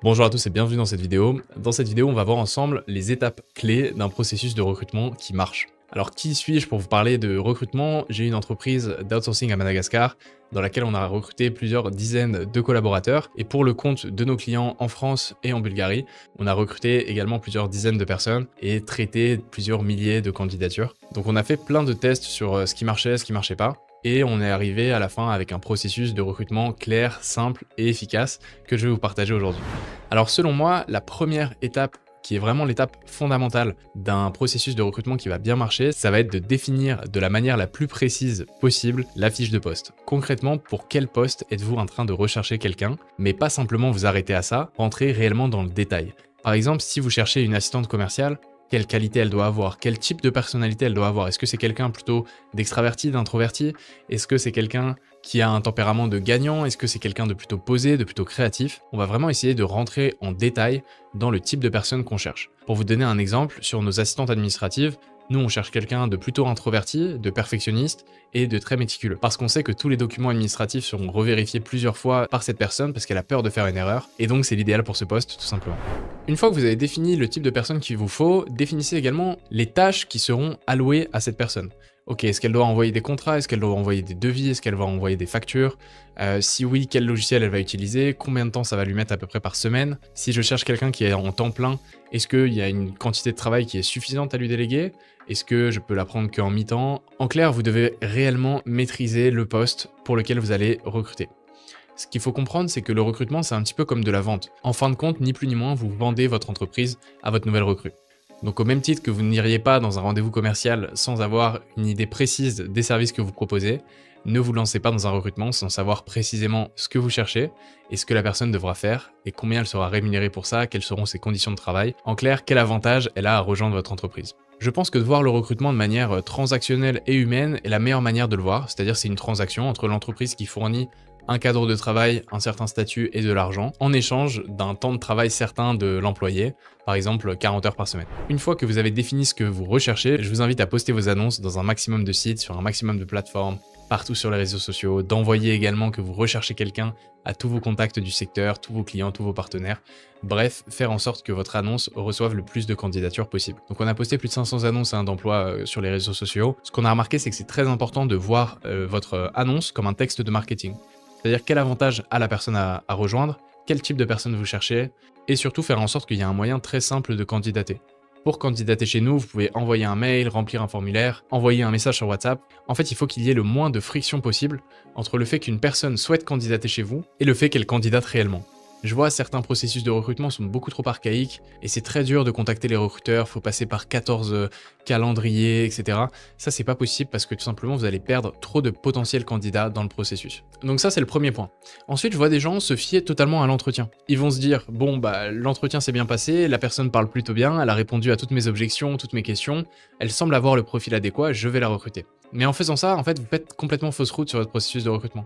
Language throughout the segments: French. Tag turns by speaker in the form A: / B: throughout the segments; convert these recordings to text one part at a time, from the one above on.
A: Bonjour à tous et bienvenue dans cette vidéo. Dans cette vidéo, on va voir ensemble les étapes clés d'un processus de recrutement qui marche. Alors, qui suis-je pour vous parler de recrutement? J'ai une entreprise d'outsourcing à Madagascar dans laquelle on a recruté plusieurs dizaines de collaborateurs. Et pour le compte de nos clients en France et en Bulgarie, on a recruté également plusieurs dizaines de personnes et traité plusieurs milliers de candidatures. Donc, on a fait plein de tests sur ce qui marchait, ce qui marchait pas. Et on est arrivé à la fin avec un processus de recrutement clair, simple et efficace que je vais vous partager aujourd'hui. Alors selon moi, la première étape qui est vraiment l'étape fondamentale d'un processus de recrutement qui va bien marcher, ça va être de définir de la manière la plus précise possible la fiche de poste. Concrètement, pour quel poste êtes-vous en train de rechercher quelqu'un, mais pas simplement vous arrêter à ça, rentrez réellement dans le détail. Par exemple, si vous cherchez une assistante commerciale, quelle qualité elle doit avoir, quel type de personnalité elle doit avoir. Est-ce que c'est quelqu'un plutôt d'extraverti, d'introverti? Est-ce que c'est quelqu'un qui a un tempérament de gagnant? Est-ce que c'est quelqu'un de plutôt posé, de plutôt créatif? On va vraiment essayer de rentrer en détail dans le type de personne qu'on cherche. Pour vous donner un exemple, sur nos assistantes administratives, nous, on cherche quelqu'un de plutôt introverti, de perfectionniste et de très méticuleux. Parce qu'on sait que tous les documents administratifs seront revérifiés plusieurs fois par cette personne parce qu'elle a peur de faire une erreur. Et donc, c'est l'idéal pour ce poste, tout simplement. Une fois que vous avez défini le type de personne qu'il vous faut, définissez également les tâches qui seront allouées à cette personne. Ok, est-ce qu'elle doit envoyer des contrats? Est-ce qu'elle doit envoyer des devis? Est-ce qu'elle va envoyer des factures? Si oui, quel logiciel elle va utiliser? Combien de temps ça va lui mettre à peu près par semaine? Si je cherche quelqu'un qui est en temps plein, est-ce qu'il y a une quantité de travail qui est suffisante à lui déléguer? Est-ce que je peux la prendre qu'en mi-temps? En clair, vous devez réellement maîtriser le poste pour lequel vous allez recruter. Ce qu'il faut comprendre, c'est que le recrutement, c'est un petit peu comme de la vente. En fin de compte, ni plus ni moins, vous vendez votre entreprise à votre nouvelle recrue. Donc au même titre que vous n'iriez pas dans un rendez-vous commercial sans avoir une idée précise des services que vous proposez, ne vous lancez pas dans un recrutement sans savoir précisément ce que vous cherchez et ce que la personne devra faire et combien elle sera rémunérée pour ça, quelles seront ses conditions de travail. En clair, quel avantage elle a à rejoindre votre entreprise. Je pense que de voir le recrutement de manière transactionnelle et humaine est la meilleure manière de le voir, c'est-à-dire c'est une transaction entre l'entreprise qui fournit un cadre de travail, un certain statut et de l'argent, en échange d'un temps de travail certain de l'employé, par exemple 40 heures par semaine. Une fois que vous avez défini ce que vous recherchez, je vous invite à poster vos annonces dans un maximum de sites, sur un maximum de plateformes, partout sur les réseaux sociaux, d'envoyer également que vous recherchez quelqu'un à tous vos contacts du secteur, tous vos clients, tous vos partenaires. Bref, faire en sorte que votre annonce reçoive le plus de candidatures possible. Donc on a posté plus de 500 annonces d'emploi sur les réseaux sociaux. Ce qu'on a remarqué, c'est que c'est très important de voir votre annonce comme un texte de marketing. C'est-à-dire quel avantage a la personne à rejoindre, quel type de personne vous cherchez, et surtout faire en sorte qu'il y ait un moyen très simple de candidater. Pour candidater chez nous, vous pouvez envoyer un mail, remplir un formulaire, envoyer un message sur WhatsApp. En fait, il faut qu'il y ait le moins de friction possible entre le fait qu'une personne souhaite candidater chez vous et le fait qu'elle candidate réellement. Je vois certains processus de recrutement sont beaucoup trop archaïques et c'est très dur de contacter les recruteurs, faut passer par 14 calendriers, etc. Ça, c'est pas possible parce que tout simplement, vous allez perdre trop de potentiels candidats dans le processus. Donc ça, c'est le premier point. Ensuite, je vois des gens se fier totalement à l'entretien. Ils vont se dire, bon, bah, l'entretien s'est bien passé, la personne parle plutôt bien, elle a répondu à toutes mes objections, toutes mes questions, elle semble avoir le profil adéquat, je vais la recruter. Mais en faisant ça, en fait, vous faites complètement fausse route sur votre processus de recrutement.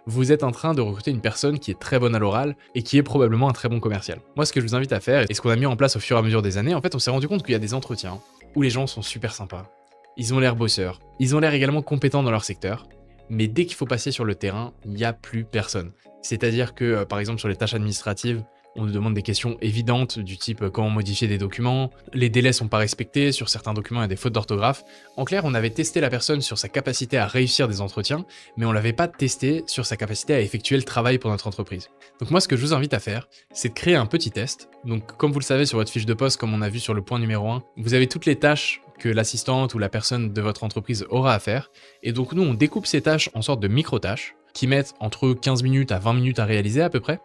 A: Vous êtes en train de recruter une personne qui est très bonne à l'oral et qui est probablement un très bon commercial. Moi, ce que je vous invite à faire, et ce qu'on a mis en place au fur et à mesure des années, en fait, on s'est rendu compte qu'il y a des entretiens où les gens sont super sympas. Ils ont l'air bosseurs. Ils ont l'air également compétents dans leur secteur. Mais dès qu'il faut passer sur le terrain, il n'y a plus personne. C'est-à-dire que, par exemple, sur les tâches administratives, on nous demande des questions évidentes du type comment modifier des documents, les délais sont pas respectés, sur certains documents il y a des fautes d'orthographe. En clair, on avait testé la personne sur sa capacité à réussir des entretiens, mais on l'avait pas testé sur sa capacité à effectuer le travail pour notre entreprise. Donc moi, ce que je vous invite à faire, c'est de créer un petit test. Donc comme vous le savez sur votre fiche de poste, comme on a vu sur le point numéro 1, vous avez toutes les tâches que l'assistante ou la personne de votre entreprise aura à faire. Et donc nous, on découpe ces tâches en sorte de micro-tâches qui mettent entre 15 minutes à 20 minutes à réaliser à peu près.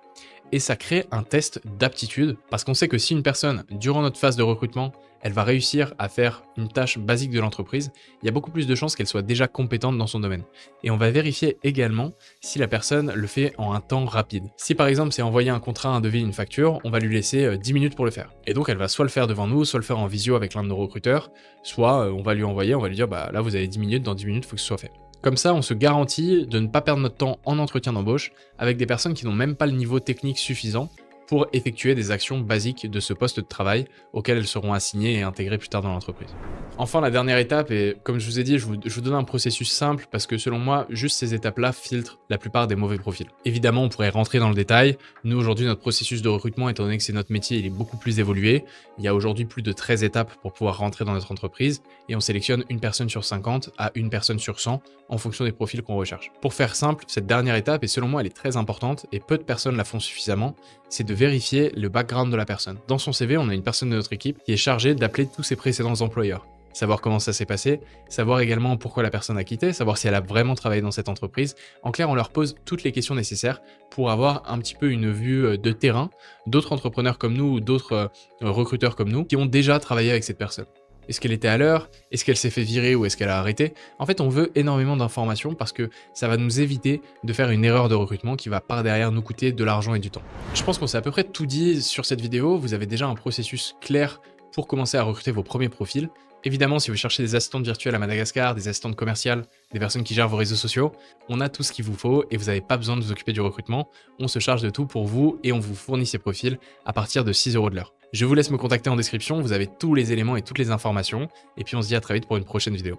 A: Et ça crée un test d'aptitude parce qu'on sait que si une personne, durant notre phase de recrutement, elle va réussir à faire une tâche basique de l'entreprise, il y a beaucoup plus de chances qu'elle soit déjà compétente dans son domaine. Et on va vérifier également si la personne le fait en un temps rapide. Si par exemple c'est envoyer un contrat, un devis, une facture, on va lui laisser 10 minutes pour le faire. Et donc elle va soit le faire devant nous, soit le faire en visio avec l'un de nos recruteurs, soit on va lui envoyer, on va lui dire bah là vous avez 10 minutes, dans 10 minutes il faut que ce soit fait. Comme ça, on se garantit de ne pas perdre notre temps en entretien d'embauche avec des personnes qui n'ont même pas le niveau technique suffisant pour effectuer des actions basiques de ce poste de travail auxquelles elles seront assignées et intégrées plus tard dans l'entreprise. Enfin, la dernière étape, et comme je vous ai dit, je vous donne un processus simple parce que selon moi, juste ces étapes-là filtrent la plupart des mauvais profils. Évidemment, on pourrait rentrer dans le détail. Nous, aujourd'hui, notre processus de recrutement, étant donné que c'est notre métier, il est beaucoup plus évolué. Il y a aujourd'hui plus de 13 étapes pour pouvoir rentrer dans notre entreprise et on sélectionne une personne sur 50 à une personne sur 100 en fonction des profils qu'on recherche. Pour faire simple, cette dernière étape, et selon moi, elle est très importante et peu de personnes la font suffisamment, c'est de vérifier le background de la personne. Dans son CV, on a une personne de notre équipe qui est chargée d'appeler tous ses précédents employeurs. Savoir comment ça s'est passé, savoir également pourquoi la personne a quitté, savoir si elle a vraiment travaillé dans cette entreprise. En clair, on leur pose toutes les questions nécessaires pour avoir un petit peu une vue de terrain d'autres entrepreneurs comme nous ou d'autres recruteurs comme nous qui ont déjà travaillé avec cette personne. Est-ce qu'elle était à l'heure? Est-ce qu'elle s'est fait virer ou est-ce qu'elle a arrêté? En fait, on veut énormément d'informations parce que ça va nous éviter de faire une erreur de recrutement qui va par derrière nous coûter de l'argent et du temps. Je pense qu'on s'est à peu près tout dit sur cette vidéo. Vous avez déjà un processus clair pour commencer à recruter vos premiers profils. Évidemment, si vous cherchez des assistantes virtuelles à Madagascar, des assistantes commerciales, des personnes qui gèrent vos réseaux sociaux, on a tout ce qu'il vous faut et vous n'avez pas besoin de vous occuper du recrutement. On se charge de tout pour vous et on vous fournit ces profils à partir de 6 € de l'heure. Je vous laisse me contacter en description, vous avez tous les éléments et toutes les informations. Et puis on se dit à très vite pour une prochaine vidéo.